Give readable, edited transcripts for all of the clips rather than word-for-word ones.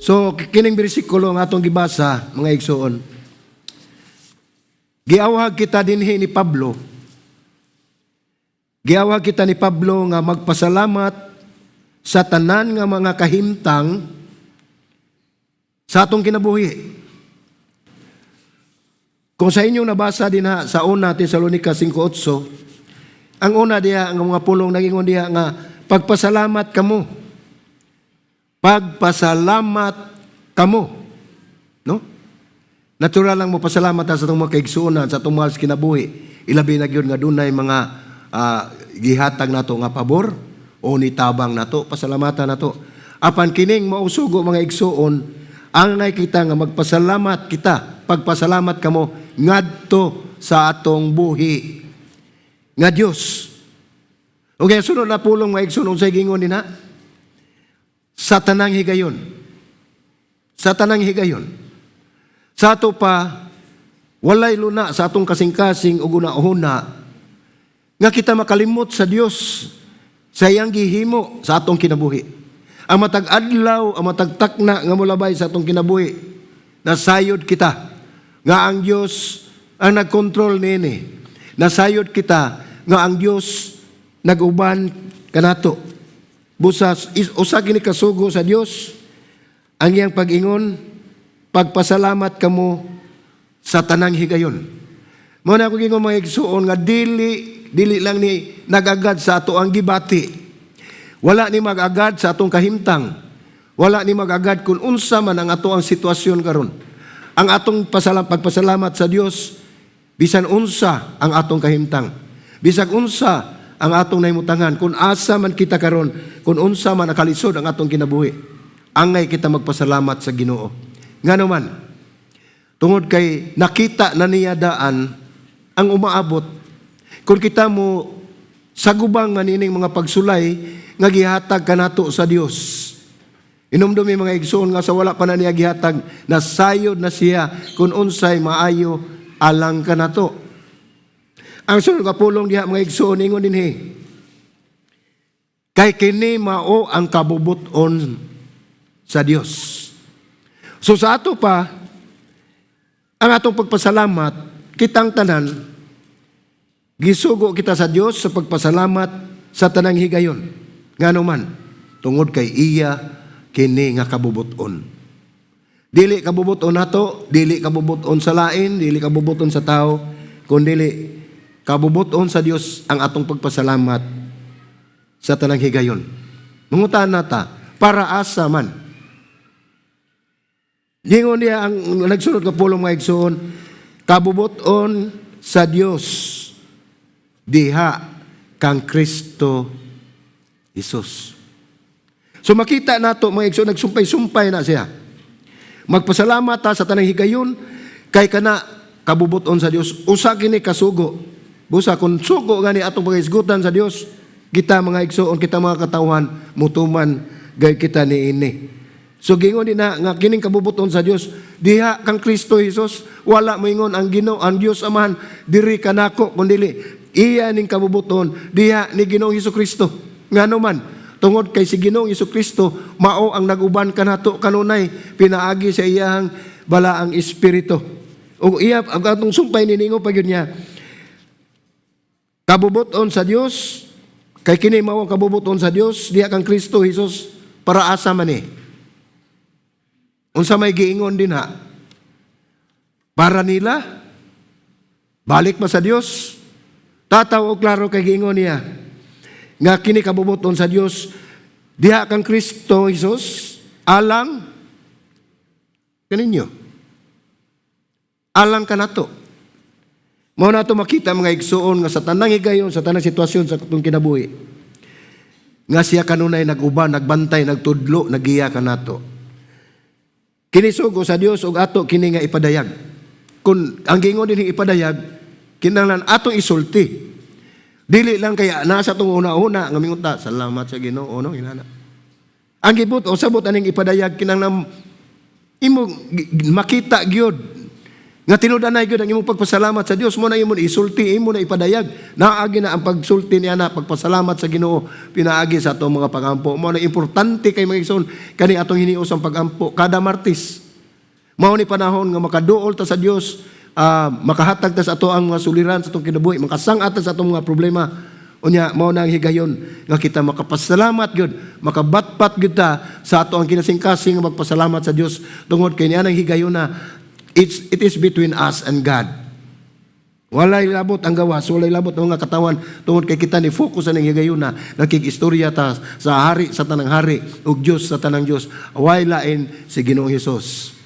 So kining bersikulo nga atong gibasa mga igsoon. Giawhag kita dinhi ni Pablo. Giawhag kita ni Pablo nga magpasalamat sa tanan nga mga kahimtang sa atong kinabuhi. Kung sa inyong nabasa din sa una Tesalonica 5:8, ang una diya, ang mga pulong nagingon diya nga pagpasalamat kamo. Pagpasalamat kamo. No? Natural lang mo pasalamat sa itong mga kaigsuonan, sa itong mga kinabuhi. Ilabi na yun nga dunay mga gihatag nato nga pabor o nitabang nato, pasalamatan nato. Apan kining mausugo mga igsuon, ang nakita nga magpasalamat kita, pagpasalamat kamo ngadto sa atong buhi nga Dios. Okay, sunod na pulong mga igsuon unsay gingon nina? Sa tanang higayon. Sa tanang higayon. Sa ato pa, walay luna sa atong kasing-kasing ug una-una nga kita makalimot sa Dios sa iyang gihimo sa atong kinabuhi. Ang matag adlaw, ang matag takna nga molabay sa atong kinabuhi, nasayod kita nga ang Dios ang nagkontrol nini. Nasayod kita nga ang Dios naguban kanato. Busas usa kini kasugo sa Dios ang iyang pag-ingon, pagpasalamat kamo sa tanang higayon. Mao na ako gingon mga igsuon nga dili lang ni nagagad sa ato ang gibati. Wala ni magagad sa atong kahimtang. Wala ni magagad kung unsa man ang ato ang sitwasyon karon. Ang atong pagpasalamat sa Dios bisan unsa ang atong kahimtang. Bisag unsa ang atong nahimutangan, kung asa man kita karon, kung unsa man nakalisod ang atong kinabuhi, angay kita magpasalamat sa Ginoo. Ngano man, tungod kay nakita na niya daan ang umaabot, kung kita mo sagubang nga nining mga pagsulay nga gihatag kanato sa Dios. Inumdumi mga igsoon nga sa wala pa na niya gihatag, nasayod na siya kung unsay maayo alang kanato. Ang sunod kapulong diha mga igsoon ingon dinhi. Kay kini mao ang kabubuton sa Dios. So sa ato pa ang atong pagpasalamat kitang tanan gisugo kita sa Dios sa pagpasalamat sa tanang higayon. Ngano man tungod kay iya kini nga kabubuton. Dili kabubuton nato, dili kabubuton sa lain, dili kabubuton sa tao, kundi kabubuton sa Dios ang atong pagpasalamat sa tanang higayon. Mungutan nata, para asa man. Gingon niya ang nagsunod ka pulong mga igsoon, kabubuton sa Dios diha kang Kristo Jesus. So makita nato mga igsoon, nagsumpay-sumpay na siya. Magpasalamat ta sa tanang higayon, kay kana kabubuton sa Dios. Usa kini kasugo. Busa kung sugo nga ni atong pag-isgutan sa Dios, kita mga igsoon, kita mga katawhan, mutuman gay kita ni ini. So gingon din na nga kining kabubuton sa Dios, diha kang Kristo Jesus, wala moingon ang Ginoo, ang Dios Amahan, diri kanako kundi iya ning kabubuton diha ni Ginoong Hesukristo. Ngano man, tungod kay si Ginoong Hesukristo mao ang naguban kanato kanunay pinaagi sa iyang balaang espiritu. O iya ang atong sumpay niningo pa gyud niya. Kabubuton sa Dios, kay kini mao ang kabubuton sa Dios, diha kang Kristo Jesus, para asa man ni. Unsa may giingon din ha? Para nila, balik pa sa Dios, tataw og klaro kay giingon niya, nga kini kabubuton sa Dios, diha kang Kristo Jesus, alang, kaninyo, alang kanato. Mao na ito makita mga igsuon nga sa tanang higayon, sa tanang sitwasyon sa itong kinabuhi, nga siya kanunay naguban, nagbantay, nagtudlo, nagiya kanato. Kinisugo sa Dios og ato kini nga ipadayag. Kung ang gingon din ipadayag, kinahanglan atong isulti. Dili lang kaya nasa itong una-una nga mingunta, salamat sa Ginoo, no? Inana. Ang gibut o sabot aning ipadayag, kinahanglan imo makita gyud Nga tinudanay gyud ang imong pagpasalamat sa Dios, mo na imong isulti, imo na ipadayag. Naagi na ang pagsulti niya na pagpasalamat sa Ginoo pinaagi sa atong mga pagampo. Mo na importante kay mga igsoon kani atong hinios ang pagampo kada Martes. Mao ni panahon nga makaduol ta sa Dios, makahatag ta sa ato ang mga suliran sa atong kinabuhi, makasang-at ta sa atong mga problema. Unya mao na ang higayon nga kita makapasalamat gyud, makabatpat gyud ta sa ato ang kinasingkasing nga magpasalamat sa Dios tungod kay niya ang higayon na it is between us and God. Walay labot ang gawas, walay labot ang mga katawan tungod kay kita ni focus sa higayon na nakikistorya ta sa hari sa tanang hari ug Dios sa tanang Dios. Way lain si Ginoong Hesus.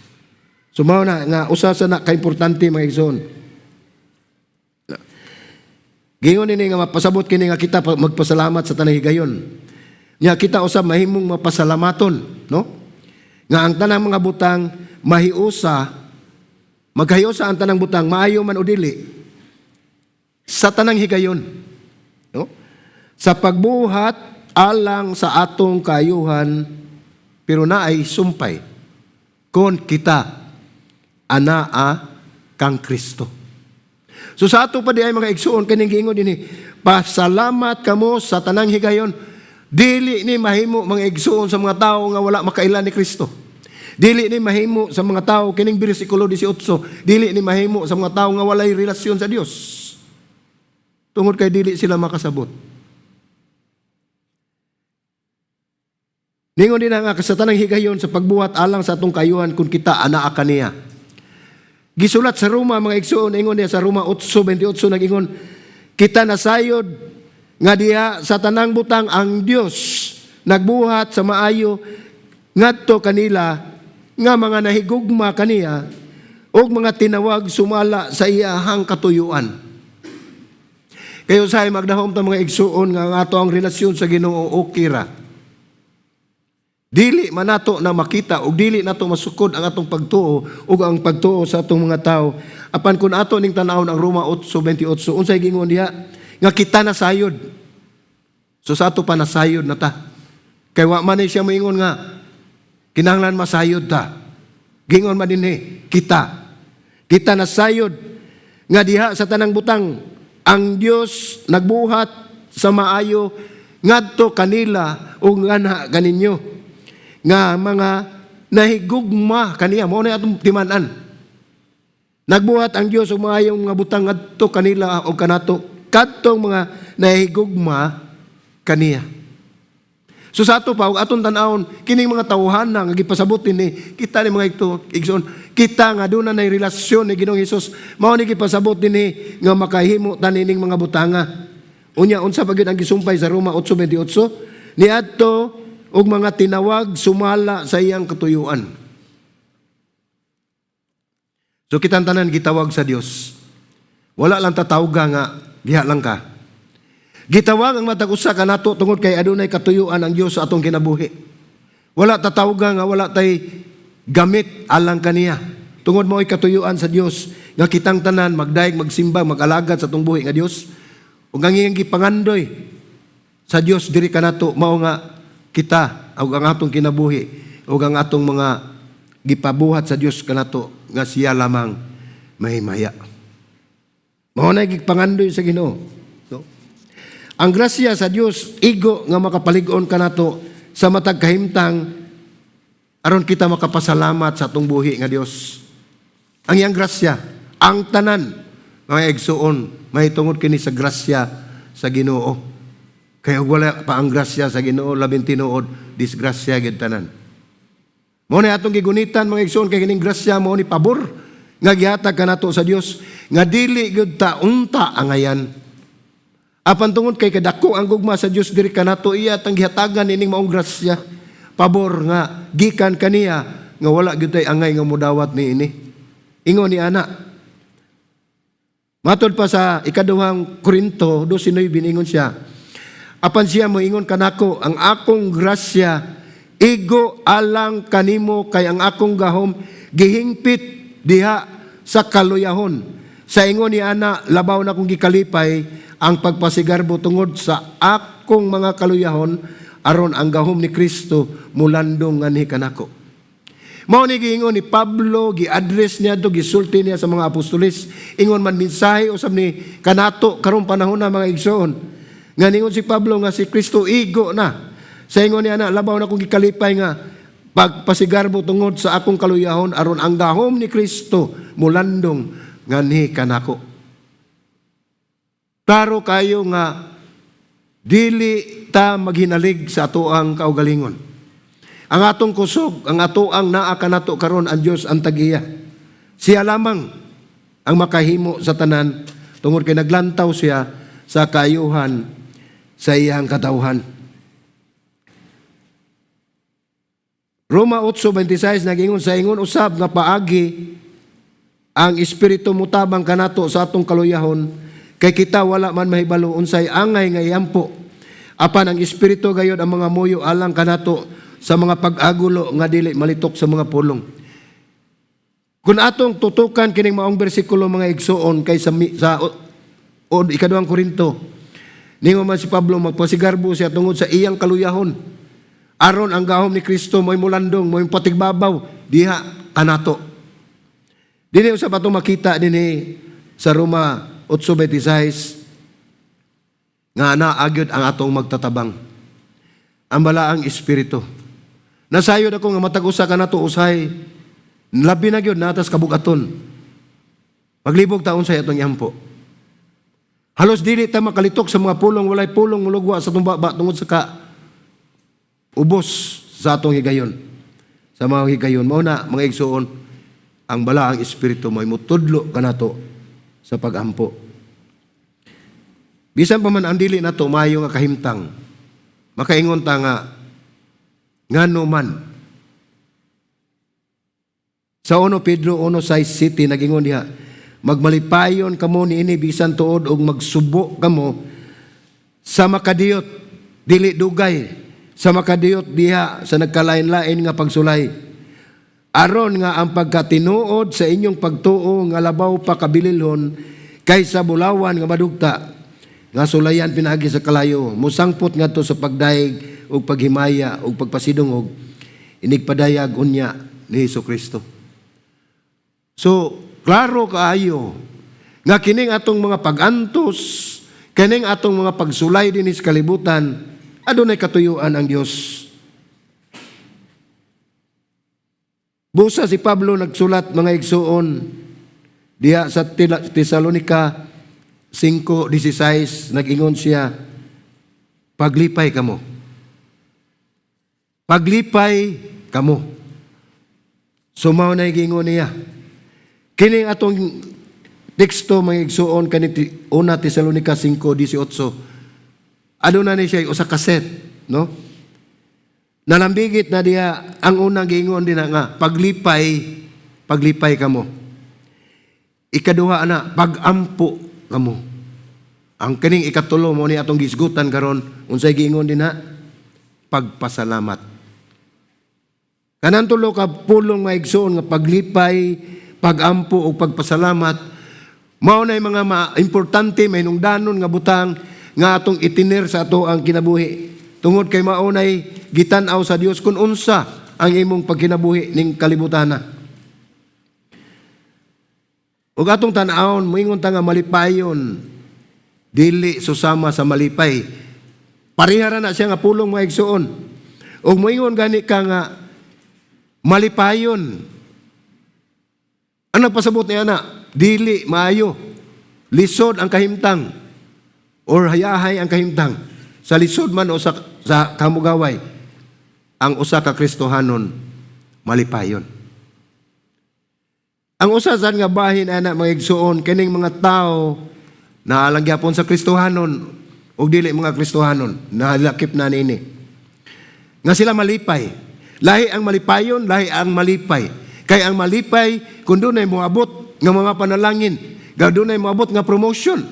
So mao na nga usa sa ka-importante mga igsoon. Gingon ini nga mapasabot kini nga kita magpasalamat sa tanang higayon. Nya kita usab mahimong mapasalamaton, no? Nga ang tanang mga butang mahiusa, maghayosa ang tanang butang, maayo man o dili, sa tanang higayon. No? Sa pagbuhat, alang sa atong kayuhan, pero na ay sumpay, kung kita, anaa kang Kristo. So sa ato pa di ay mga igsuon, kaning giingon din pasalamat kamo sa tanang higayon, dili ni mahimo mga igsuon sa mga tao nga wala makailan ni Kristo. Dili ni mahimo sa mga tao, kining bersikulo 18, dili ni mahimo sa mga tao nga walay relasyon sa Dios. Tungod kay dili sila makasabot. Ningon din nga sa tanang higayon sa pagbuhat alang sa atong kayuhan kung kita anaa kaniya. Gisulat sa Roma mga igsoon, ingon niya sa Roma 8:28 nagingon, kita nasayod nga diha sa tanang butang ang Dios nagbuhat sa maayo ngadto kanila nga mga nahigugma kaniya o mga tinawag sumala sa iyahang katuyuan. Kayo sa magdahom ta mga igsuon nga ato ang relasyon sa Ginoo okay ra. Dili man nato na makita ug dili nato masukod ang atong pagtuo ug ang pagtuo sa atong mga tao. Apan kun ato ning tan-awon ang Roma 8:28 unsay gingon diha nga kita nasayod. So sa ato pa nasayod na ta. Kay wa man siya moingon nga kinahanglan masayod ta. Gingon man dinhi kita. Kita nasayod nga diha sa tanang butang ang Dios nagbuhat sa maayo ngadto kanila ug ngana kaninyo nga mga nahigugma kaniya mao na atong timan-an. Nagbuhat ang Dios og maayong mga butang ngadto kanila ug kanato kadtong mga nahigugma kaniya. So sa ato pa, atong tanawon, kining mga tawhan na nga gipasabot ni kita ni mga igsoon, kita nga doon na relasyon ni Ginoong Hesus, mao ni gipasabot ni nga makahimo tanining mga butanga. Unya, unsa pa gyud ang gisumpay sa Roma 8:28, niadto og mga tinawag sumala sa iyang katuyuan. So kitang tanan gitawag sa Dios. Wala lang tatawga nga, diha lang ka. Gitawag ang matag usa kanato tungod kay adunay katuyuan ang Dios sa atong kinabuhi. Wala tatawga nga wala tay gamit alang kaniya. Tungod mo'y katuyuan sa Dios nga kitang tanan magdaig magsimba magalagad sa atong buhi nga Dios. Ug ang iyang gipangandoy sa Dios diri kanato mao nga kita ug ang atong kinabuhi ug ang atong mga gipabuhat sa Dios kanato nga siya lamang mahimaya. Mao na gipangandoy sa Ginoo. Ang grasya sa Dios igo nga makapalig-on kanato sa matag kahimtang aron kita makapasalamat sa atong buhi nga Dios. Ang iyang grasya, ang tanan mga igsuon mahitungod kini sa grasya sa Ginoo. Kaya wala pa ang grasya sa Ginoo labing tinuod disgrasya gid tanan. Mao ni atong gigunitan mga igsuon kay kining grasya mao ni pabor nga gihatag kanato sa Dios nga dili gyud ta unta angayan. Apan tungod kay kadako ang gugma sa Dios diri kanato iya tang gihatagan ining maong grasya pabor nga gikan kaniya nga wala gyud tay angay nga modawat niini. Ingon ni ana. Matod pa sa ikaduhang Korinto 12:9 ingon siya. Apan siya moingon kanako ang akong grasya igo alang kanimo kay ang akong gahom gihingpit diha sa kaluyahon. Sa ingon ni ana labaw na kong gikalipay ang pagpasigarbo tungod sa akong mga kaluyahon aron ang gahom ni Kristo mulandong nganhi kanako. Mao ni giingon ni Pablo, gi-address niya to, gisulti niya sa mga apostoles. Ingon man mensahe usab ni kanato karong panahon na mga igsoon. Nga ningon si Pablo nga si Kristo igo na. Sa ingon niya na labaw na kong gikalipay nga pagpasigarbo tungod sa akong kaluyahon aron ang gahom ni Kristo mulandong nganhi kanako. Klaro kayo nga dili ta maghinalig sa atoang kaugalingon. Ang atong kusog, ang atoang naa kanato karon ang Dios ang tagiya. Siya lamang ang makahimo sa tanan tungod kay naglantaw siya sa kaayuhan sa iyang katawhan. Roma 8:26 nagingon sa ingon usab nga paagi ang espiritu mutabang kanato sa atong kaluyahon kay kita wala man mahibalo unsay angay nga iyampo. Apan ang espiritu gayud ang mga muyo alang kanato sa mga pag-agulo nga dili malitok sa mga pulong. Kung atong tutukan kining maong bersikulo mga igsoon kay sa ikaduhang Korinto, ningon man si Pablo magpasigarbo siya tungod sa iyang kaluyahon. Aron ang gahom ni Kristo mo'y mulandong, mo'y patigbabaw diha kanato. Dili usab atong makita dinhi sa Roma 8:26 nga naagyod ang atong magtatabang. Ang balaang espiritu. Nasayod ako nga matag usa kanato usay labi na gyud natas kabugaton. Maglibog taon sa atong yampo. Halos dili ta makalitok sa mga pulong, walay pulong mulugwa sa atong baba tungod sa ubos sa atong higayon. Sa mga higayon mao na mga igsoon ang balaang espiritu may mutudlo kanato sa pagampo. Bisan pa man ang dili nato maayo nga kahimtang, makaingon ta nga ngano man. Sa 1 Pedro 1:6 nagingon diha, magmalipayon kamo niini bisan tuod og magsubo kamo sa makadiyot dili dugay, sa makadiyot diha sa nagkalain-lain nga pagsulay. Aron nga ang pagkatinuod sa inyong pagtuo nga labaw pa kabililhon kaysa bulawan nga madugta nga sulayan pinaagi sa kalayo, musangpot ngadto sa pagdaig ug paghimaya ug pagpasidungog inigpadayag unya ni Hesukristo. So, klaro kaayo nga kining atong mga pag-antos, kining atong mga pagsulay dinhi sa kalibutan, adunay katuyuan ang Dios. Busa si Pablo nagsulat mga igsoon diha sa Tesalonica 5:16 nag-ingon siya, paglipay kamo. Paglipay kamo. Sumaw na igingon niya. Kining atong teksto mga igsoon kaniti 1 Tesalonica 5:18. Ano na ni siya usa ka set, no? Nalambigit na diya ang unang giingon din nga paglipay kamo. Ikaduha na pagampo kamo. Ang kining ikatulo mo ni atong gisgutan karon unsay giingon din na pagpasalamat. Kanang tulo ka pulong nga igsoon nga paglipay, pagampo ug pagpasalamat mao nay mga importante may hinungdanon nga butang nga atong itiner sa ato ang kinabuhi. Tungod kay mao nay gitan-aw sa Dios kun unsa ang imong pagkinabuhi ning kalibutana. Ug atong tan-awon moingon ta nga malipayon dili susama sa malipay. Parihara na siya nga pulong mga igsoon. Ug moingon gani ka nga malipayon. Ang nagpasabot niya na dili maayo. Lisod ang kahimtang or hayahay ang kahimtang. Sa lisod man o sa kamugaway, ang usa ka Kristohanon malipayon. Ang usa sad nga bahin ana mga igsoon kining mga tao na alang gyapon sa Kristohanon ug dili mga Kristohanon nalakip na nini. Nga sila malipay. Lahi ang malipayon, lahi ang malipay. Kay ang malipay kun dunay moabot nga mga panalangin, dunay moabot nga promotion,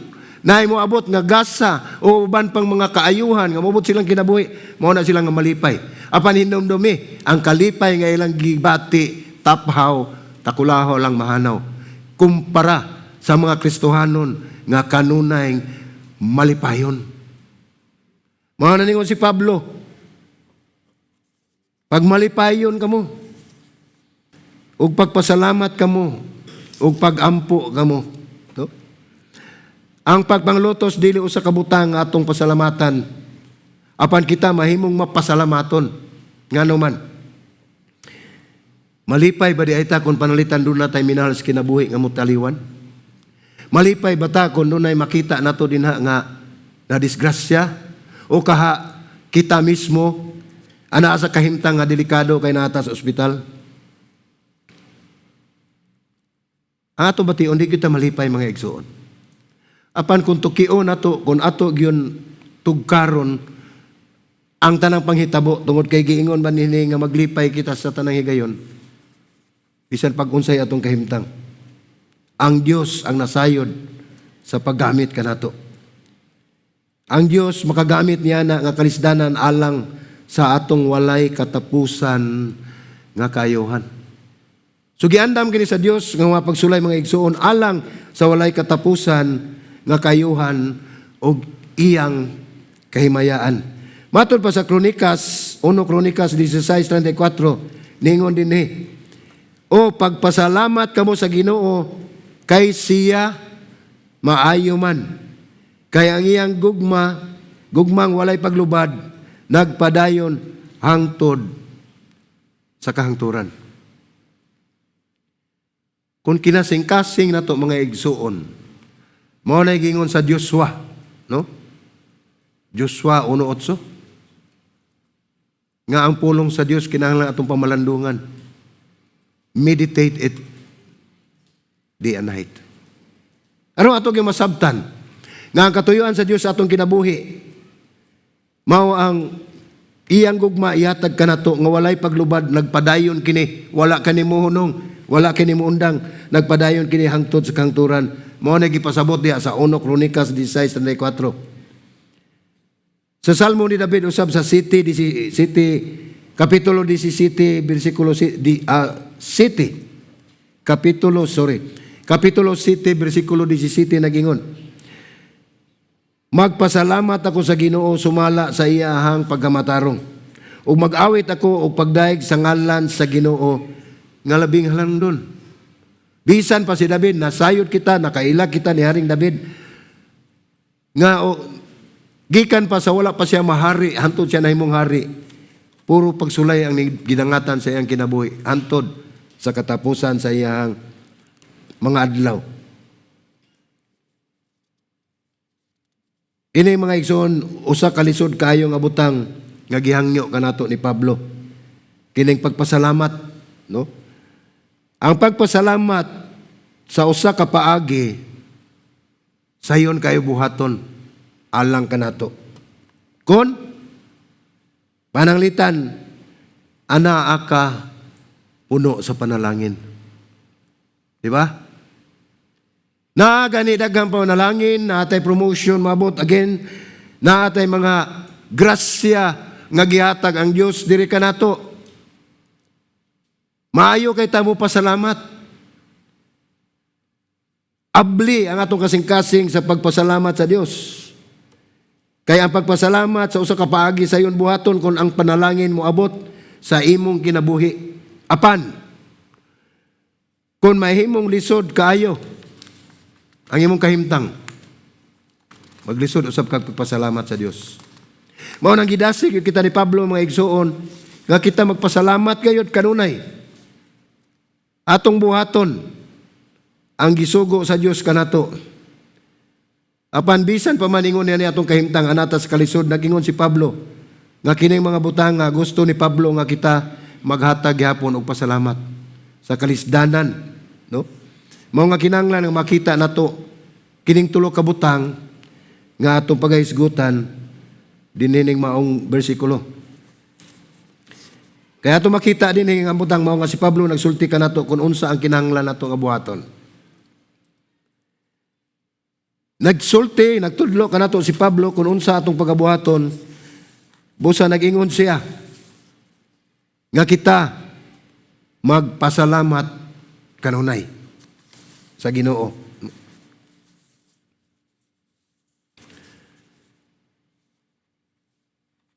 na moabot nga gasa o uban pang mga kaayuhan nga moabot silang kinabuhi, mao na silang nga malipay. Apan hinumdumi ang kalipay nga ilang gibati, taphaw, takulaho lang mahanaw kumpara sa mga Kristohanon nga kanunay malipayon. Mao na ningon si Pablo, pag malipayon kamo, ug pagpasalamat kamo, ug pagampo kamo. No? Ang pagpanglutos dili usa ka butang nga atong pasalamatan. Apan kita mahimong mapasalamaton. Ngano man. Malipay ba di ay ta kung panalitan doon na tayo minahal sa kinabuhi nga mutaliwan? Malipay ba ta kung doon ay makita nato din nga na disgrasya? O kaha kita mismo ana sa kahimtang nga delikado kay nata sa ospital? Ang ato bation, di kita malipay mga igsoon. Apan kung tukion nato, kung ato gyud tugkaron ang tanang panghitabo tungod kay giingon man nini nga maglipay kita sa tanang higayon, bisan pag-unsay atong kahimtang. Ang Dios ang nasayod sa paggamit kanato. Ang Dios makagamit niya na nga kalisdanan alang sa atong walay katapusan nga kaayohan. So giandam kini sa Dios nga mapagsulay mga igsoon alang sa walay katapusan nga kayuhan o iyang kahimayaan. Matod pa sa Kronikas, 1 Kronikas 16:34, ningon din o pagpasalamat kamo sa Ginoo kay siya maayo man. Kay ang iyang gugmang walay paglubad, nagpadayon hangtod sa kahangturan. Kung kinasing-kasing nato mga igsuon, mao na gingon sa Joshua, no? Joshua 1:8. Nga ang pulong sa Dios kinahanglan atong pamalandungan. Meditate it day and night. Ano atong gimasabtan? Nga ang katuyuan sa Dios atong kinabuhi, mao ang iyang gugma ihatag kanato nga walay paglubad, nagpadayon kini, wala kanimo hunong, wala kini muundang, nagpadayon kini hangtod sa kahangturan. Mao na gipasabot diha sa 1 Kronikas 16:34. Sa Salmo ni David usab sa kapitulo 17 bersikulo 7, kapitulo 7 bersikulo 17 nagingon, magpasalamat ako sa Ginoo sumala sa iyahang pagkamatarong, ug mag-awit ako og pagdaig sa ngalan sa Ginoo nga labing halangdon. Bisan pa si David, nasayod kita, nakaila kita ni Haring David, nga gikan pa sa wala pa siya mahari, hantod siya nahimong hari. Puro pagsulay ang ginangatan sa iyang kinabuhi, hantod sa katapusan sa iyang mga adlaw. Ini mga igsoon, usa ka lisod kaayo nga butang nga gihangyo kanato ni Pablo. Kining pagpasalamat, no? Ang pagpasalamat sa usa ka paagi sayon kayo buhaton alang kanato. Kon pananglitan ana aka puno sa panalangin. Di ba? Gani daghang panalangin, naatay promotion mabot again, naatay mga grasya nga gihatag ang Dios diri kanato. Maayo kay ta mo pasalamat. Abli ang atong kasing-kasing sa pagpasalamat sa Dios. Kaya ang pagpasalamat sa usa ka paagi sayon buhaton kung ang panalangin mo abot sa imong kinabuhi. Apan, kung mahimong lisod kaayo ang imong kahimtang, maglisod usab kag pagpasalamat sa Dios. Mao nang gidasig kita ni Pablo mga igsuon nga kita magpasalamat gayud kanunay. Atong buhaton ang gisugo sa Dios kanato. Apan bisan pa man ingon niya atong kahimtang anata sa kalisod, nagingon si Pablo nga kining mga butang nga gusto ni Pablo nga kita maghatag gyapon og pasalamat sa kalisdanan, no? Mao nga kinahanglan nga makita nato kining tulo ka butang nga atong pagahisgutan dinhining maong bersikulo. Kaya ato makita dinhi nga butang mao nga si Pablo nagsulti kanato kung unsa ang kinahanglan nato nga buhaton. Nagsulti, nagtudlo kanato si Pablo kung unsa atong pagabuhaton, busa nag-ingon siya nga kita magpasalamat kanunay sa Ginoo.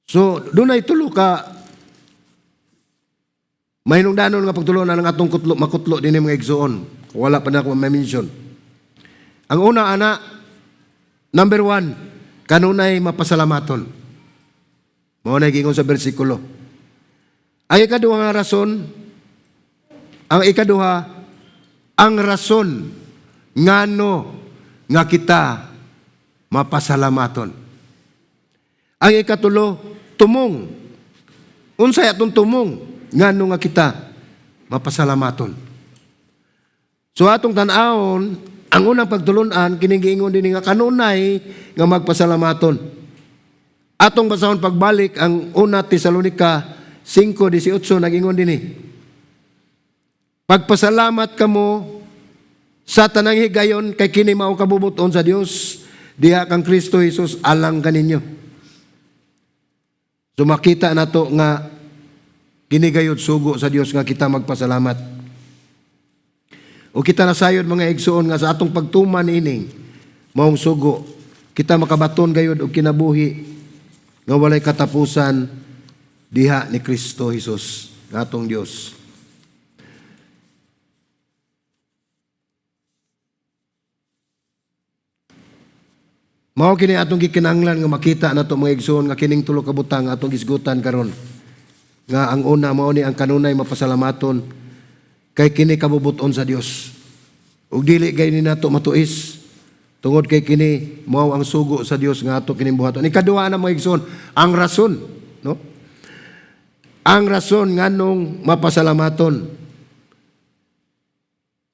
So, dunay tulo ka Mahinungdanon nga pagtulunan ang atong makutlo din mga igsoon. Wala pa na ako ma-mention. Ang una, ana, number 1, kanunay mapasalamaton. Mao na gingon sa bersikulo. Ang ikaduha nga rason, ang rason ngano nga kita mapasalamaton. Ang ikatulo, tumong. Unsay atong tumong ngano nga kita mapasalamaton. So atong tan-awon, ang unang pagtulunan kinigingon din nga kanunay nga magpasalamaton. Atong basahon pagbalik ang una Tesalonica 5:18 nagingon dinhi. Pagpasalamat kamo sa tanang higayon kay kini mao kabubuton sa Dios diha kang Kristo Jesus alang kaninyo. So makita nato nga kinigayod sugo sa Dios nga kita magpasalamat. O kita nasayod mga igsoon nga sa atong pagtuman ining maong sugo, kita makabaton gayod og kinabuhi nga walay katapusan diha ni Kristo Jesus nga atong Dios. Mao kini atong gikinahanglan nga makita nato mga igsoon nga kining tulo ka butang atong gisgutan karon. Nga ang una mao ni ang kanunay mapasalamaton kay kini kabubuton sa Dios. Ug dili gay ni nato matuis tungod kay kini mao ang sugo sa Dios nga ato kining buhaton. Ikaduha na mga igsoon, ang rason, no? Ang rason nganong mapasalamaton.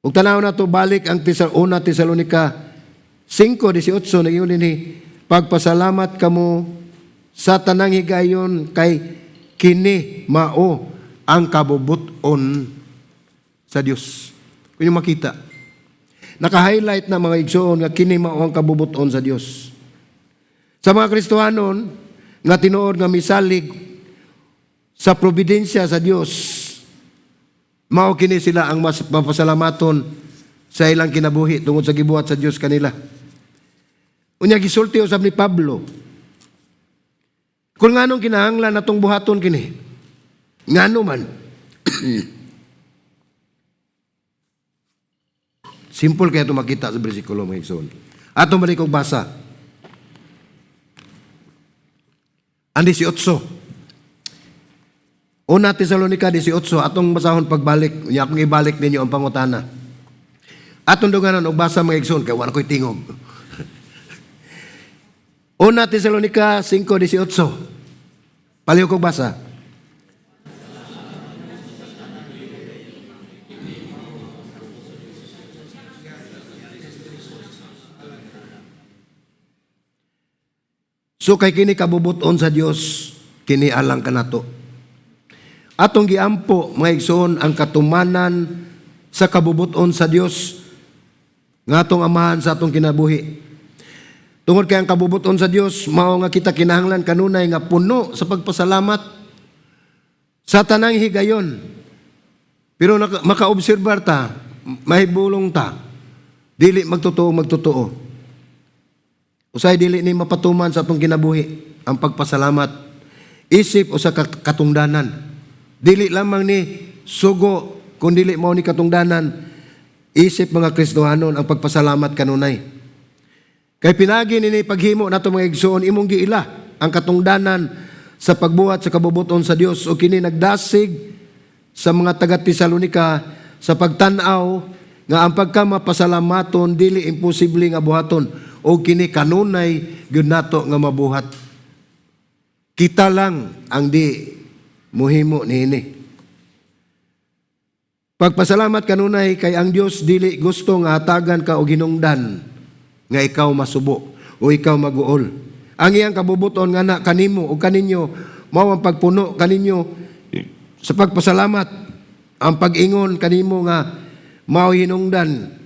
Ug tanaw nato balik ang una Tesalonica 5:18 nagingon ni pagpasalamat kamo sa tanang higayon kay kini mao ang kabubuton sa Dios. Kung makita, naka-highlight na mga igsoon nga kini mao ang kabubuton sa Dios. Sa mga Kristohanon nga tinuod nga misalig sa providensya sa Dios, mao kini sila ang mas mapasalamaton sa ilang kinabuhi tungod sa gibuhat sa Dios kanila. Unya gisulti usab ni Pablo, kung nganong kinahanglan natong buhaton kini, ngano man. Simple kaya ito makita sa bersikulo mga igsoon. Atong balik og basa. Ang 18. Una Tesalonica 18, atong basahon pagbalik. Unya akong ibalik ninyo ang pangutana. Atong duganan og basa mga igsoon kay wala ko'y tingog. Una Tesalonica 5:18. Paliw kog basa. So kay kini kabubuton sa Dios, kini alang kanato. Atong giampo mga igsoon ang katumanan sa kabubuton sa Dios nga atong amahan sa atong kinabuhi. Tungod kay ang kabubuton sa Dios mao nga kita kinahanglan kanunay nga puno sa pagpasalamat sa tanang higayon. Pero makaobserbar ta, mahibulong ta, dili magtotoo. Usay dili ni mapatuman sa atong kinabuhi ang pagpasalamat. Isip o sa katungdanan. Dili lamang ni sugo, kung dili mao ni katungdanan, isip mga Kristohanon ang pagpasalamat kanunay. Kay pinagi ni paghimo nato mga igsoon imong giila ang katungdanan sa pagbuhat sa kabubuton sa Dios o kini nagdasig sa mga taga Tesalonica sa pagtan-aw nga ang pagkamapasalamaton dili imposible nga buhaton o kini kanunay gyud nato nga mabuhat. Kita lang ang di muhimo niini. Pagpasalamat kanunay kay ang Dios dili gusto nga hatagan ka og hinungdan nga ikaw masubo o ikaw maguol. Ang iyang kabubuton nga na kanimo o kaninyo mao ang pagpuno kaninyo sa pagpasalamat, ang pag-ingon kanimo nga mao hinungdan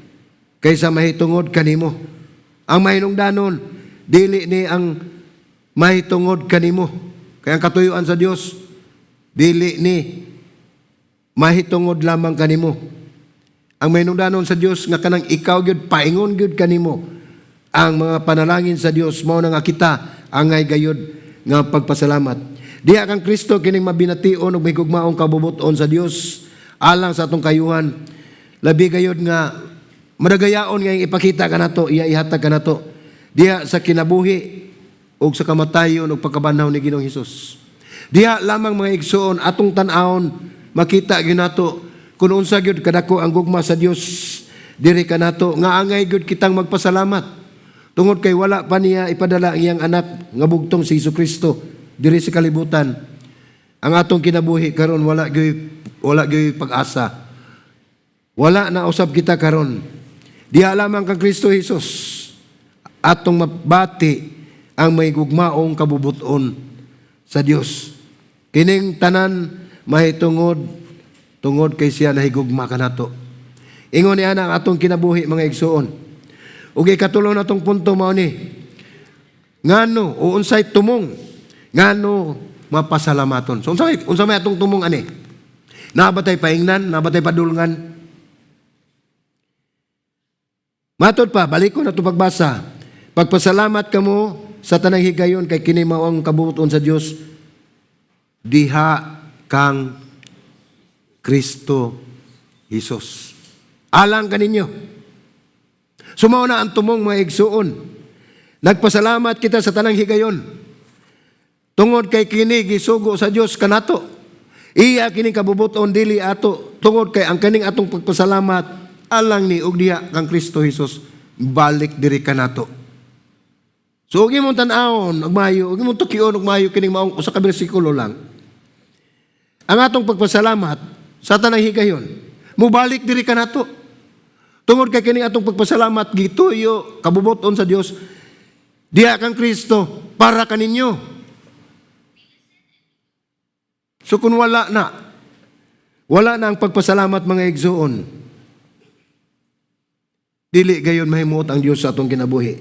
kaysa mahitungod kanimo. Ang mahinungdanon dili ni ang mahitungod kanimo. Kaya ang katuyuan sa Dios dili ni mahitungod lamang kanimo. Ang mahinungdanon sa Dios nga kanang ikaw gyud paingon gyud kanimo. Ang mga panalangin sa Dios mao na nga kita angay gayud nga pagpasalamat. Diha kang Kristo kining mabination ug may gugmaong kabubuton sa Dios alang sa atong kayuhan. Labi gayud nga madagayaon nga ipakita kanato, iya ihatag kanato diha sa kinabuhi ug sa kamatayon ug pagkabanhaw ni Ginoong Hesus. Diha lamang mga igsoon atong tan-awon makita gyud nato kun unsa gyud kadako ang gugma sa Dios diri kanato nga angay gyud kitang magpasalamat tungod kay wala pa niya ipadala ang iyang anak nga bugtong si Jesucristo diri sa kalibutan. Ang atong kinabuhi karon wala gyud pag-asa. Wala na usab kita karon. Diha lamang kang Kristo Jesus atong mabati ang may gugmaong kabubuton sa Dios. Kining tanan mahitungod tungod kay siya nahigugma kanato. Ingon niya na ang atong kinabuhi mga igsoon. Ug ikatulo natong punto mao ni ngano o unsay tumong ngano mapasalamaton. So unsa may atong tumong ani? Nabatay paingnan, nabatay padulngan. Matod pa, balik ko na ito pagbasa. Pagpasalamat kamo sa tanang higayon kay kini mao ang kabubuton sa Dios. Diha kang Kristo Jesus. Alang kaninyo. Sumao na ang tumong mga igsuon. Nagpasalamat kita sa tanang higayon. Tungod kay kini gisugo sa Dios kanato. Iya kini kabubuton dili ato. Tungod kay ang kaning atong pagpasalamat alang ni ug diha kang Kristo Jesus balik diri kanato. So ug imong tan-awon ug maayo, ug imong tukion ug maayo kining maong usa ka bersikulo lang. Ang atong pagpasalamat sa tanang higayon, mubalik diri kanato. Tungod kay kini atong pagpasalamat gituyo kabubuton sa Dios diha kang Kristo para kaninyo. So kung wala na ang pagpasalamat mga igsoon, dili gayon mahimuot ang Dios sa atong kinabuhi.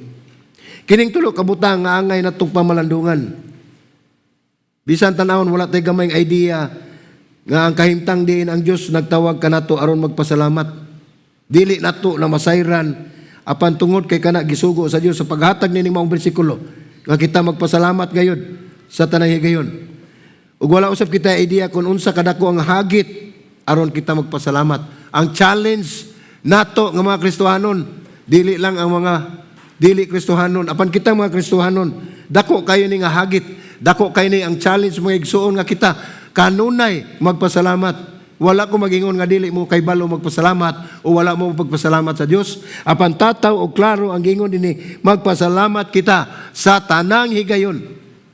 Kining tulo kabutang nga angay natong pamalandungan. Bisan tan-awon wala tay gamayng idea nga ang kahimtang diin ang Dios nagtawag kanato aron magpasalamat. Dili nato na masayran apan tungod kay kana gisugo sa Dios sa paghatag nining maong bersikulo nga kita magpasalamat gayud sa tanang higayon. Ug wala usab kita idea kung unsa kadako ang hagit aron kita magpasalamat. Ang challenge nato nga mga Kristohanon, dili lang ang mga dili Kristohanon, apan kita mga Kristohanon, dako kayo ni nga hagit, dako kayo ni ang challenge mga igsuon nga kita kanunay magpasalamat. Wala ko magingon nga dili mo kay balo magpasalamat o wala mo magpasalamat sa Dios. Apan tataw o klaro ang gingon dinhi magpasalamat kita sa tanang higayon.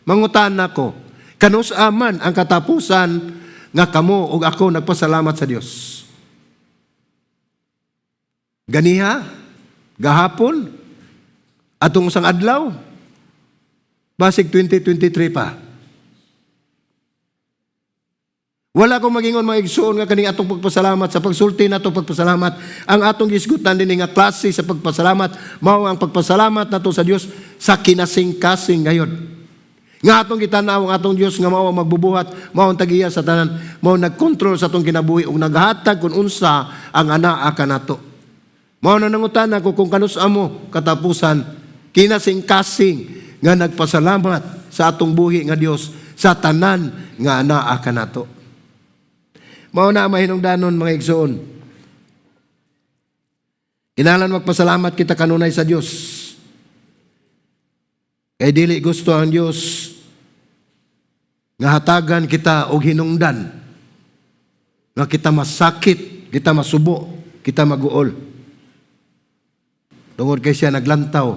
Mangutan nako, kanus aman ang katapusan nga kamo ug ako nagpasalamat sa Dios. Ganiha, gahapon, atong sang adlaw, basig 2023 pa. Wala ko magingon mga igsuon nga kaning atong pagpasalamat sa pagsulti nato pagpasalamat. Ang atong gisgutan din nga klase sa pagpasalamat mao ang pagpasalamat nato sa Dios sa kinasing-kasing gayon. Nga atong gitanaw ang atong Dios nga mao ang magbubuhat, mao ang tagiya sa tanan, mao nagkontrol sa atong kinabuhi ug naghatag kun unsa ang anaa kanato. Mao na nangutan ako kung kanus-a mo katapusan kinasing-kasing nga nagpasalamat sa atong buhi nga Dios sa tanan nga anaa kanato. Mao na mahinungdanon mga igsoon. Kinahanglan magpasalamat kita kanunay sa Dios. Kay dili gusto ang Dios nga hatagan kita og hinungdan. Nga kita masakit, kita masubo, kita maguol. Tungod kay siya naglantaw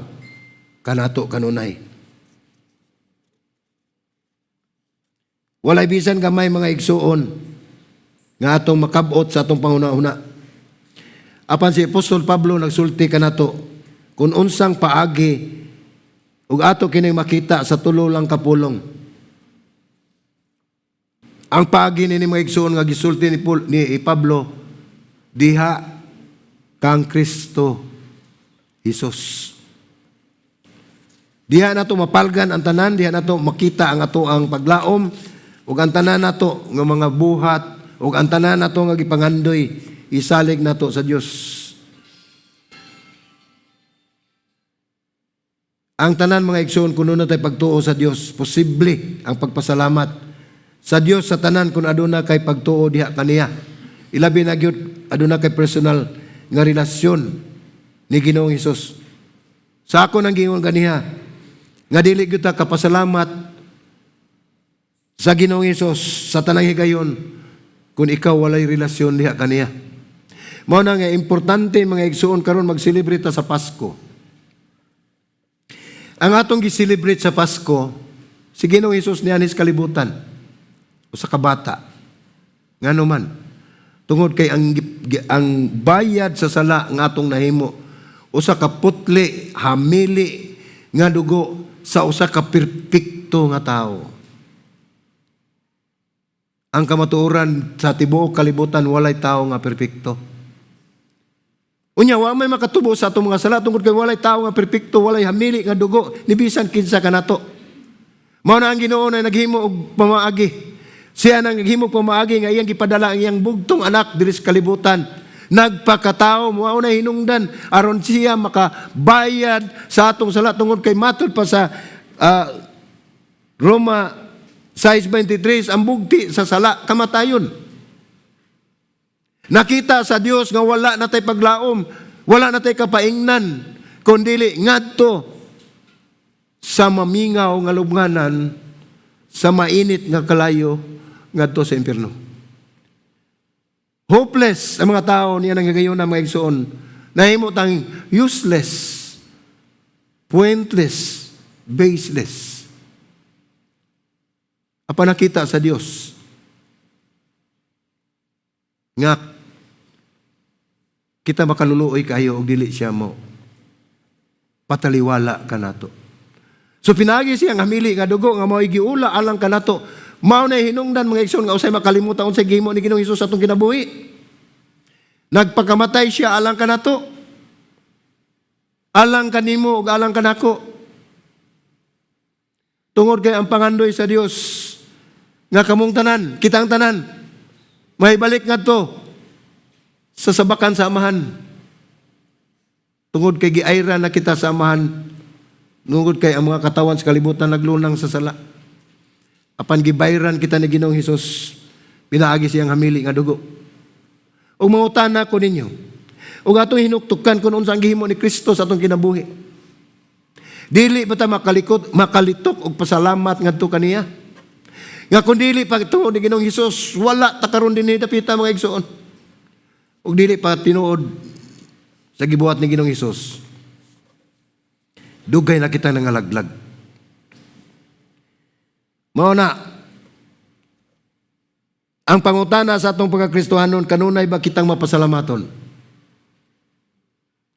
kanato kanunay. Walay bisan gamay mga igsuon nga atong makabot sa atong panguna-una. Apan si Apostol Pablo nagsulti kanato kung unsang paagi ug ato kining makita sa tulo lang kapulong. Ang paagi ni mga igsoon nga gisulti ni Pablo diha kang Kristo Jesus. Diha nato mapalgan ang tanan, diha nato makita ang ato ang paglaom ug ang tanan nato nga mga buhat ug ang tanan nato nga gipangandoy isalig nato sa Dios. Ang tanan mga igsoon kuno na tay pagtuo sa Dios, posible ang pagpasalamat sa Dios sa tanan kung aduna kay pagtuo diha kaniya. Ilabi na gyud aduna kay personal nga relasyon ni Ginoong Hesus. Sa ako nang gingon kaniya nga dili gyud ta kapasalamat sa Ginoong Hesus sa tanang higayon kung ikaw walay relasyon diha kaniya. Mao na nga importante mga igsuon karon mag-celebrate sa Pasko. Ang atong gi-celebrate sa Pasko, si Ginoong Hesus niyanis kalibutan o sa kabata. Ngano man, tungod kay ang bayad sa sala nga atong nahimo usa ka putli, hamili nga dugo sa usa ka perpekto nga tawo. Ang kamatuoran sa tibuok kalibutan walay tawo nga perpekto. Unya wa may makatubo sa atong mga sala tungod kay walay tawo nga perpekto, walay hamili nga dugo ni bisan kinsa kanato. Mao na ang Ginoo na naghimo og pamaagi. Siya nang naghimo pamaagi nga iyang gipadala ang iyang bugtong anak diri sa kalibutan. Nagpakatao mao na hinungdan aron siya makabayad sa atong sala tungod kay matud pa sa Roma 6:23 ang bugti sa sala kamatayon. Nakita sa Dios nga wala na tay paglaom, wala na tay kapaingnan, kundili ngadto sa mamingaw nga lubnganan, sa mainit nga kalayo ngadto sa impierno. Hopeless ang mga tao niya nang gagayon na mga igsoon. Nahimo tang useless, pointless, baseless. Apa nakita sa Dios nga kita makaluluoy kayo og dili siya mo pataliwala kanato. So pinagi siyang hamili nga dugo nga mao'y giula alang kanato. Mao na hinungdan mga igsoon nga usay makalimutan unsay gihimo ni Ginoong Hesus atong kinabuhi. Nagpakamatay siya alang kanato. Alang kanimo ug alang kanako. Tungod kay ang pangandoy sa Dios nga kamong tanan, kitang tanan, may balik ngadto sa sabakan sa amahan. Tungod kay giayra na kita sa amahan, tungod kay ang mga katawan sa kalibutan naglunang sa sala. Apan gibayran kita ni Ginoong Hesus, pinaagi siyang hamili nga dugo. Ug mangutana ko ninyo, ug atong hinuktukan kung unsa ang gihimo ni Kristo sa atong kinabuhi. Dili ba ta makalitok og pasalamat ngadto kaniya? Nga kung dili pa tuod ni Ginoong Hesus, wala ta karon dinhi dapita mga igsoon. Ug dili pa tinuod sa gibuhat ni Ginoong Hesus, dugay na kita nangalaglag. Mao na ang pangutana sa atong pagkakristohanon, kanunay ba kitang mapasalamaton?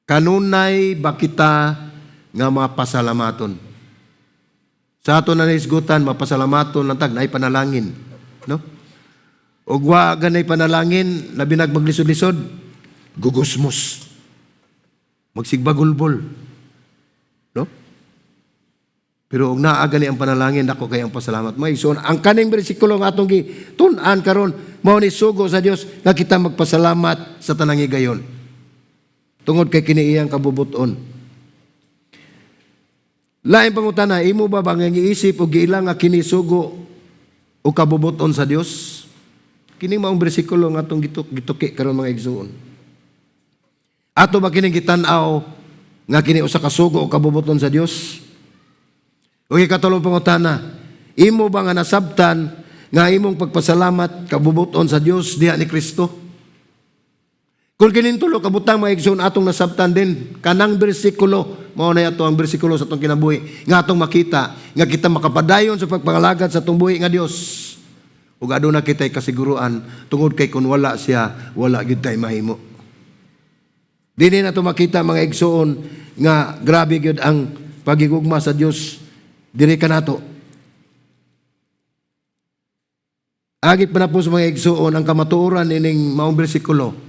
Kanunay ba kita nga mapasalamaton? Sa ato na naisgutan, mapasalamaton lang tag naay panalangin, no? Og wa ganay panalangin, labi maglisod-lisod, gugusmos. Magsigbagulbol. No? Pero og naa gani ang panalangin, dako kay ang pasalamat. May so ang kaning bersikulo nga atong gitun-an karon, mao ni sugo sa Dios nga kita magpasalamat sa tanang higayon. Tungod kay kini iyang kabubuton. Lain pangutana, imo ba bang giisip o giilang nga kini sugo o kabubuton sa Dios? Kini maong bersikulo nga atong gituki karon mga igsoon. Ato ba kini gitan-aw nga kini usa ka sugo o kabubuton sa Dios? O ikatulong pangutana, imo ba nga nasabtan nga imong pagpasalamat kabubuton sa Dios diha ni Kristo? Kung kining tulo kabutang mga igsoon atong nasabtan din kanang bersikulo, mao na ato ang bersikulo sa atong kinabuhi nga atong makita nga kita makapadayon sa pagpangalagad sa atong buhi nga Dios. Ug aduna kitay kasiguruan tungod kay kun wala siya, wala gyud tay mahimo. Dinhi nato makita mga igsoon nga grabe gyud ang pagigugma sa Dios diri kanato. Agit pa na po sa mga igsoon ang kamatuoran ining maong bersikulo.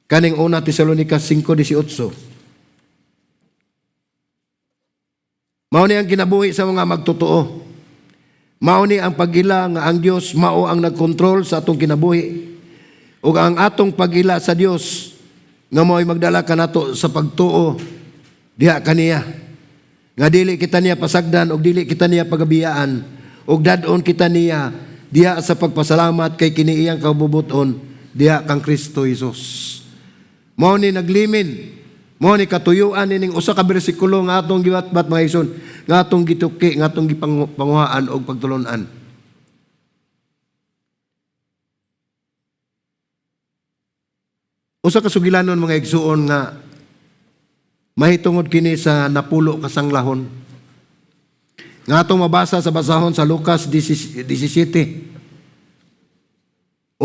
Kaning una Tesalonica 5:18. Mao ni ang kinabuhi sa mga magtotoo. Mao ni ang pagila nga ang Dios mao ang nagkontrol sa atong kinabuhi. Ug ang atong pagila sa Dios nga mao'y magdala kanato sa pagtuo diha kaniya. Nga dili kita niya pasagdan ug dili kita niya pagabiyaan ug dadon kita niya diha sa pagpasalamat kay kiniiyang kabubuton diha kang Kristo Jesus. Mao ni naglimin, mao ni katuyuan ining usa ka bersikulo nga atong gibatbat mga igsoon, nga atong gituki, nga atong gipanguhaan og pagtulon-an. Usa ka sugilanon mga igsoon nga mahitungod kini sa napulo ka sanglahon. Nga atong mabasa sa basahon sa Lucas 17, 11-19.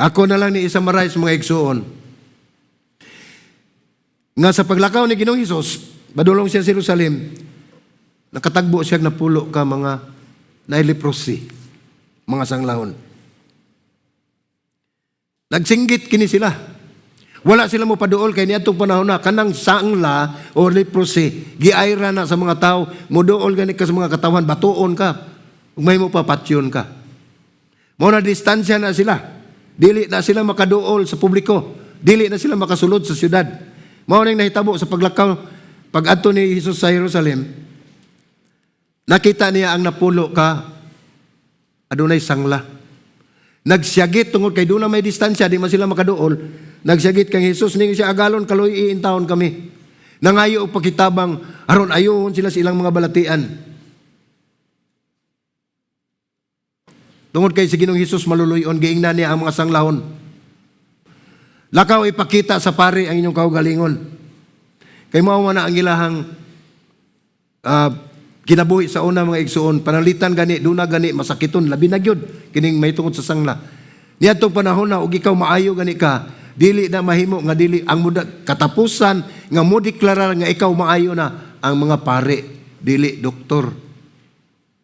Ako na lang ni i-summarize mga igsoon. Nga sa paglakaw ni Ginoong Hesus, padulong siya sa Jerusalem, nakatagbo siya napulo ka mga leprosy, mga sanglahon. Nagsinggit kini sila. Wala sila mo paduol kay niadtong panahon na kanang sangla o leprosy giayra na sa mga tao, muduol gani ka sa mga katawan, batuon ka, ug may mo papatyon ka. Mo na distansya na sila. Dili na sila makaduol sa publiko, dili na sila makasulod sa syudad. Mao ning nahitabo sa paglakaw pag-adto ni Hesus sa Jerusalem. Nakita niya ang napulo ka adunay sangla. Nagsyagit tungod kay doon na may distansya, di man sila makaduol. Nagsyagit kang Hesus, ning siya agalon kaloy iintawon kami. Nangayo og pakitabang aron ayohon sila sa ilang mga balatian. Tungod kay si Ginoong Hesus maluluyon, giingnan niya ang mga sanglahon. Lakaw ipakita sa pari ang inyong kaugalingon. Kay mao man na ang ilahang kinabuhi sa una mga igsuon, panalitan gani, duna gani, masakiton, labi na gyud kining may tungod sa sangla. Niadtong panahon na, ug ikaw maayo gani ka, dili na mahimo nga dili ang muda katapusan nga mo deklarar nga ikaw maayo na ang mga pari, dili doktor.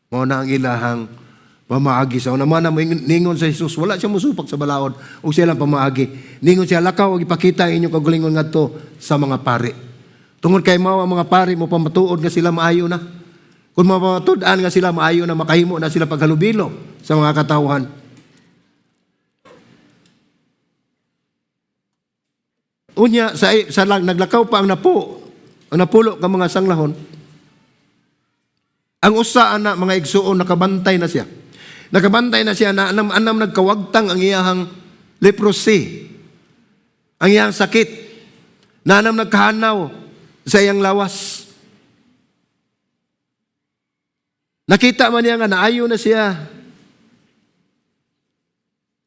Mao na ang ilahang pamaagi sa una man na ningon sa Hesus, wala siya musupak sa balaod o siya lang pamaagi. Ningon siya, lakaw o ipakita ang inyong kagalingon ngadto sa mga pari. Tungod kay mao ang mga pari mo pamatuod nga sila maayo na. Kung mapamatud-an nga sila maayo na, makahimo na sila paghalubilo sa mga katawhan. Unya sa naglakaw pa ang napulo ka mga sanglahon. Ang usa ana mga igsuon nakabantay na siya. Nakabantay na siya na anam nagkawagtang ang iyahang leprosy. Ang iyang sakit. Na anam nagkahanaw sa iyang lawas. Nakita man niya nga naayo na siya.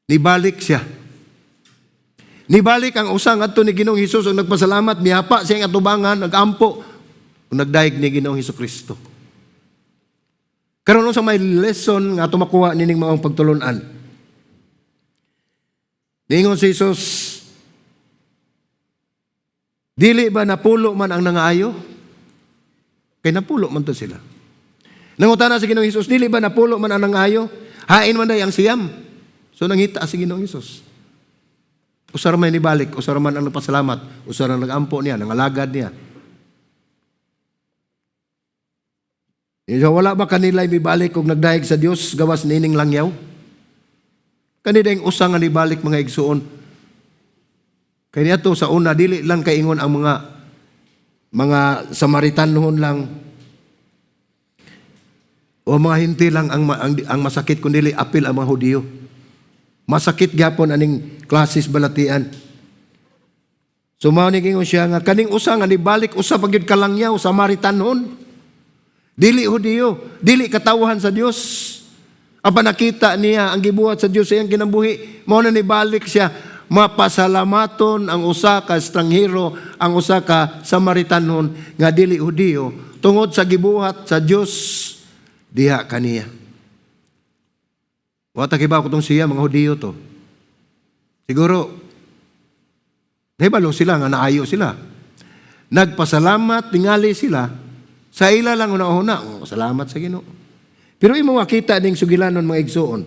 Nibalik siya. Nibalik ang usang ato ni Ginoong Hesus ang nagpasalamat, mihapa siya ang atubangan, nagampo, nagdaig ni Ginoong Hesukristo. Karon sa may lesson nga ato makuha nining maong pagtulunan. Ningon si Hesus, dili ba napulo man ang nangaayo? Kay napulo man to sila. Nangutana si Ginoong Hesus, dili ba napulo man ang nangaayo? Hain man day ang siyam. So nangita si Ginoong Hesus. Usar man nibalik, usar man ang nagpasalamat, usar ang nagampo niya, nangalagad niya. So, wala ba kanila ibalik kung nagdahig sa Dios gawas nining langyaw? Kanila yung usang nga nibalik mga igsuon. Kaya niya to sa una, dili lang kaingon ang mga Samaritan noon lang o mga hinti lang ang masakit kundi apil ang mga Hudiyo. Masakit gyapon aning klasis balatian. So mao ni gingon siya nga kaning usa nga nibalik usa pagyud kalangyaw Samaritan noon. Dili Hudiyo, dili katawhan sa Dios. Apa nakita niya ang gibuhat sa Dios sa iyang kinabuhi, mao na nibalik siya. Mapasalamaton ang usa ka estranghero, ang usa ka Samaritanon nga dili Hudiyo tungod sa gibuhat sa Dios diha kaniya. Wata kiba ko tong siya mga Hudiyo to. Siguro nahibalo sila nga naayo sila. Nagpasalamat tingali sila sa ila lang una-una. Salamat sa Ginoo. Pero imo makita ding sugilanon mga igsuon.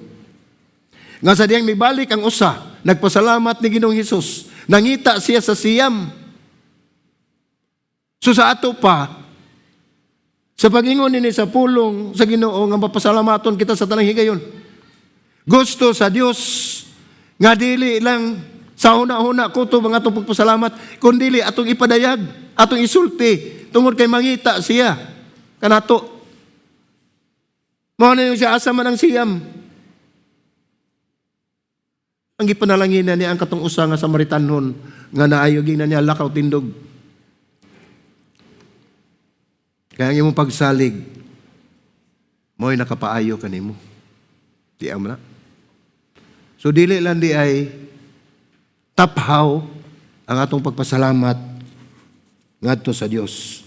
Nga sa diyang mibalik ang usa, nagpasalamat ni Ginoong Hesus. Nangita siya sa siyam. So sa ato pa, sa pag-ingon ni sa pulong sa Ginoo nga mapasalamaton kita sa tanang higayon. Gusto sa Dios nga dili lang sa una-una kutob ang atong pagpasalamat, kundi atong ipadayag, atong isulti tungod kay mangita siya kanato. Mao na yung siya asa man ang siyam. Ang gipanalangin na niya ang katong usa nga Samaritanhon nga naayogin na niya lakaw tindog. Kaya ang imong pagsalig, mo'y nakapaayo kanimo. Tiyam na. So dili lang di ay taphaw ang atong pagpasalamat ngadto sa Dios.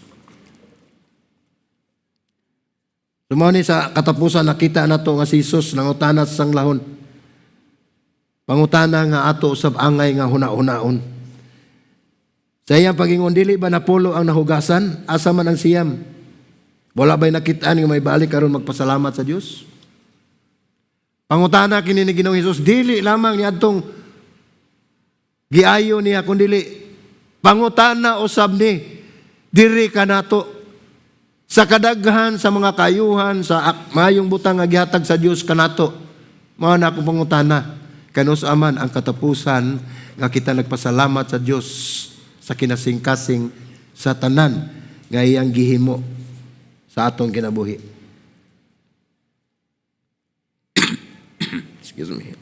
Sumaw ni sa katapusan nakita nato nga si Jesus nangutana sa sanglahon. Pangutana nga ato usab angay nga huna-hunaon. Sa iyang pagingon dili ba napulo ang nahugasan? Asa man ang siyam? Wala ba'y nakitaan nga may balik karon magpasalamat sa Dios? Pangutana kini ni Ginoong Hesus, dili lamang ni adtong giayo niya kundi pangutana usab ni diri ka nato sa kadaghan sa mga kayuhan sa mayong butang nga gihatag sa Dios kanato. Mao na akong pangutana. Kanus aman ang katapusan nga kita nagpasalamat sa Dios sa kinasing-kasing sa tanan nga iyang gihimo sa atong kinabuhi. Excuse me.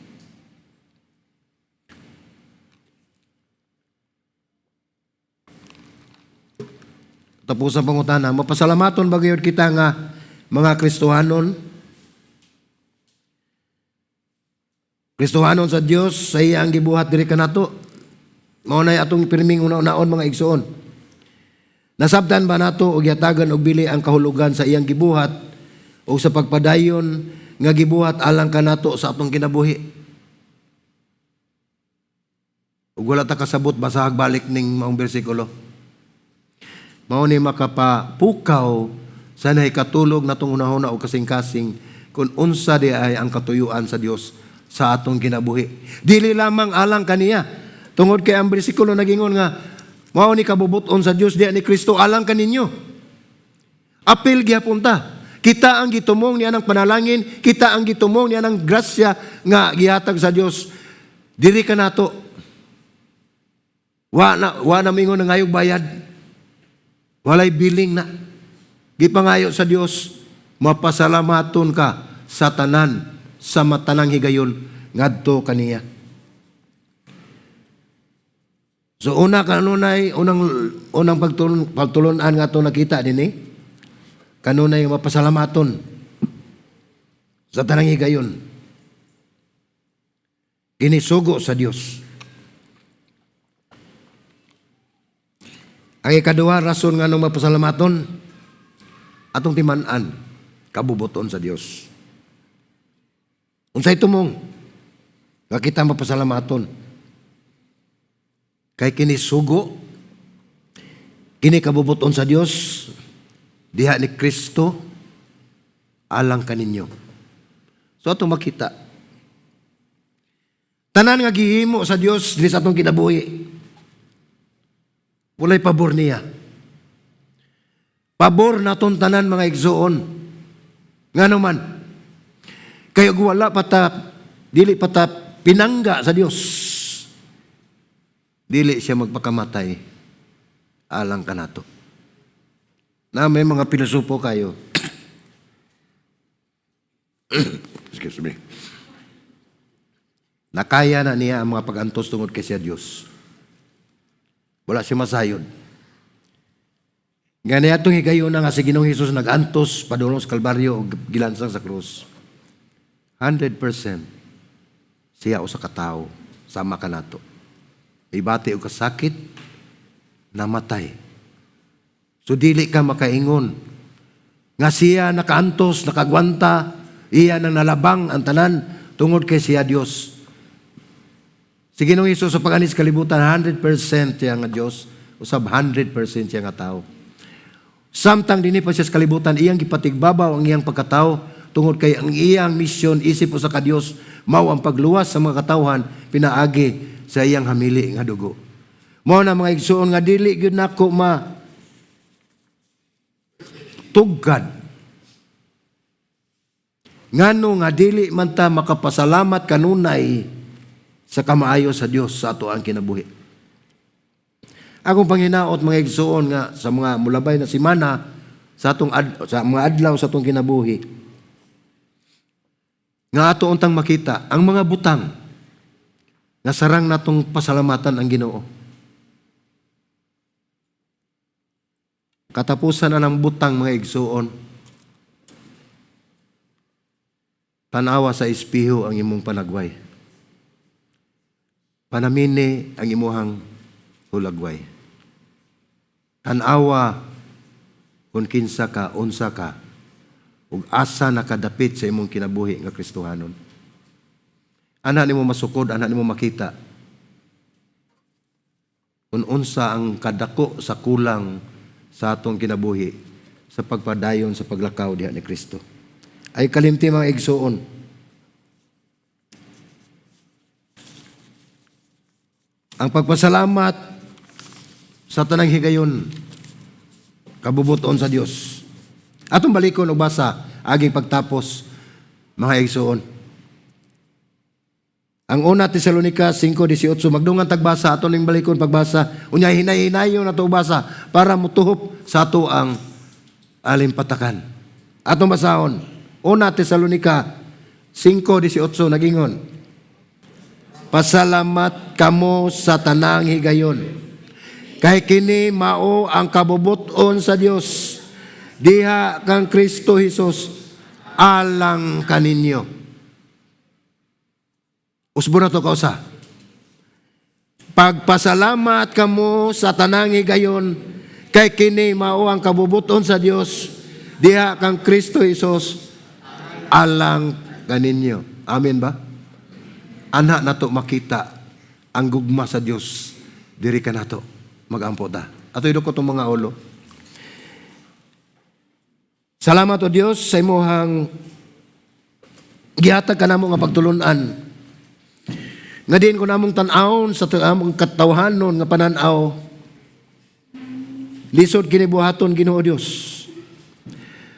Tapos ang pangutana, mapasalamaton ba gayud kita nga mga Kristohanon sa Dios sa iyang gibuhat diri kanato. Mao nay atong pirming una-unaon mga igsoon. Nasabtan ba nato og yatagan og bili ang kahulugan sa iyang gibuhat o sa pagpadayon nga gibuhat alang kanato sa atong kinabuhi? Ug wala ta kasabot basahag balik ning maong bersikulo. Mao ni makapapukaw sa nahikatulog natong unahuna o kasing-kasing kung unsa di ay ang katuyuan sa Dios sa atong kinabuhi. Dili lamang alang kaniya. Tungod kay ang bersikulo nagingon nga mao ni kabubuton sa Dios diha ni Kristo alang kaninyo. Apil gyapon ta. Kita ang gitumong niya ng panalangin, kita ang gitumong niya ng grasya nga gihatag sa Dios. Diri ka nato. Wa na mingon nga ngayog bayad. Walay biling na. Gipangayo sa Dios, mapasalamaton ka sa tanan sa matanang higayon ngadto kaniya. So una kanunay unang pagtulunan nga to nakita dinhi. Kanunay mapasalamaton sa tanang higayon. Ginisugo sa Dios. Ang ikaduha rason nga nung mapasalamaton atong timan-an kabubuton sa Dios. Unsay tumong nga kita mapasalamaton kay kini sugo kini kabubuton sa Dios diha ni Kristo alang kaninyo. So atong makita tanan nga gihimo sa Dios dili sa atong kinabuhi walay pabor niya. Pabor naton tanan mga igsoon. Ngano man kaya wala dili pata pinangga sa Dios. Dili siya magpakamatay alang kanato. Na may mga pilosopo kayo. Excuse me. Nakaya na niya ang mga pag-antos tungod kay siya Dios. Wala siya masayod. Gani atong higayon na nga si Ginoong Hesus nag-antos padulong sa Kalbaryo o gilansang sa krus. 100% siya o sa katao sama ka nato. Ibati o kasakit namatay. So dili ka makaingon nga siya nakaantos, nakagwanta, iya nang nalabang ang tanan tungod kay siya Dios. Si Ginoong Hesus sa pag-anis kalibutan 100% siya nga Dios usab 100% siya nga tao. Samtang dinhi pa siya sa kalibutan iyang gipatigbabaw ang iyang pagkatao tungod kay ang iyang misyon isip o sa ka-Dios mao ang pagluwas sa mga katawhan pinaagi sa iyang hamili nga dugo. Mao na mga igsoon nga dili gyud nako tugad ngano nga dili man ta makapasalamat kanunay sa kamaayo sa Dios sa ato ang kinabuhi. Akong panginaot mga igsoon nga sa mga mulabay na simana sa atong sa mga adlaw sa atong kinabuhi. nga ato untang makita ang mga butang nga sarang natong pasalamatan ang Ginoo. Katapusan na ng butang, mga igsuon. Tanawa sa espiho ang imong panagway. Panamini ang imuhang hulagway. Tanawa kung kinsa ka, unsa ka, ug asa nakadapit sa imong kinabuhi nga Kristohanon. Ana nimo masukod, ana nimo makita kung unsa ang kadako sa kulang sa atong kinabuhi sa pagpadayon sa paglakaw diha ni Kristo. Ay kalimti mga igsuon. Ang pagpasalamat sa tanang higayon kabubuton sa Dios. Atong balikon og basa aging pagtapos mga igsuon. Ang una Tesalonica 5:18 magdungan tagbasa aton ning balikon pagbasa unya hinay-hinayon nato basa para mutuhop sa ato ang alimpatakan. Atong basahon. Una Tesalonica 5:18 nagingon. Pasalamat kamo sa tanang higayon. Kay kini mao ang kabubuton sa Dios diha kang Kristo Jesus alang kaninyo. Usbo na to kausa. Pagpasalamat kamo sa tanang higayon kay kini mao ang kabubuton sa Dios diha kang Kristo Jesus alang kaninyo. Amen ba? Ana nato makita ang gugma sa Dios diri ka nato magampo ta. Ato idukot tong mga ulo. Salamat o Dios sa imong gihatag kanamo nga pagtulunan. Nga din ko namong tan-awon sa among katawhanon nga pananaw, lisod kini buhaton Ginoo Dios.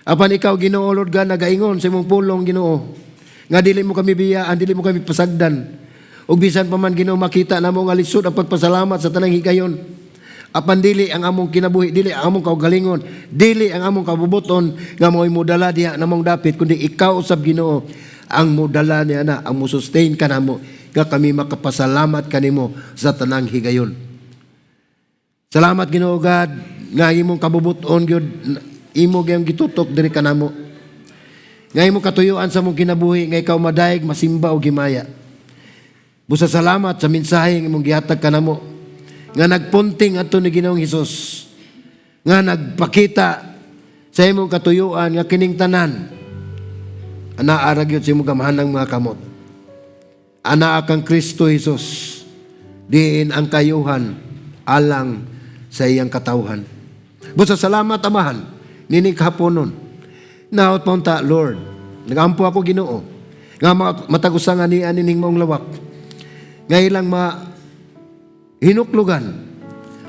Apan ikaw Ginoo Lord God nagaingon sa imong pulong Ginoo, nga dili mo kami biyaan, dili mo kami pasagdan. Ug bisan pa man Ginoo makita namo nga lisod ang pagpasalamat sa tanang higayon. Apan dili ang among kinabuhi, dili ang among kaugalingon, dili ang among kabubuton nga mo'y mudala diha namong dapit kundi ikaw usab Ginoo ang mudala niya na, ang musustain ka namo nga kami makapasalamat kanimo sa tanang higayon. Salamat Ginoo God nga imong kabubuton gyud imo gyud gitutok diri kanamo. Nga imong katuyuan sa mong kinabuhi nga ikaw madayeg masimba o gimaya. Busa salamat sa mensahe nga imong gihatag kanamo nga nagpunting adto ni Ginoong Hesus nga nagpakita sa imong katuyuan nga kining tanan anaa ra gyud sa imong gamahanang mga kamot. Anaa kang Kristo Jesus, diin ang kayuhan alang sa iyang katawhan. Busa salamat amahan, nining kahaponon. Naot paunta, Lord, nagampo ako Ginoo, nga matagusangan ni anining mong lawak, nga ilang hinuklugan,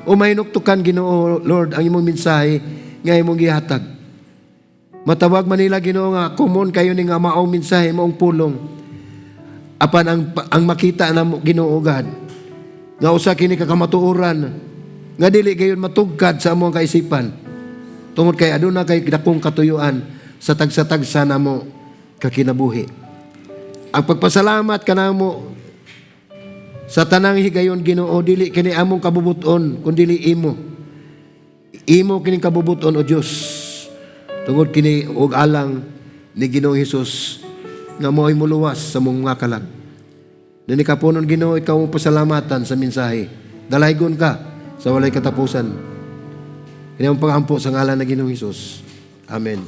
o mahinuktukan Ginoo, Lord, ang imong mensahe, nga imong gihatag. Matawag manila Ginoo nga, kumon kayo ni nga maong mensahe, maong pulong, apan ang makita na Ginoo God nga usa kini kakamatuoran nga dili gayon matugkad sa among kaisipan tungod kay aduna kay dakong katuyuan sa tagsa-tagsa namo kakinabuhi. Ang pagpasalamat kanamo sa tanang higayon Ginoo dili kini among kabubuton kundi dili imo kining kabubuton o Dios tungod kini og alang ni Ginoong Hesus nga mo'y muluwas sa mong mga kalag. Dini kapunon Ginoo ikaw mo pasalamatan sa mensahe. Dalaygon ka sa walay katapusan. Kini ang paghampo sa ngalan ng Ginoong Hesus. Amen.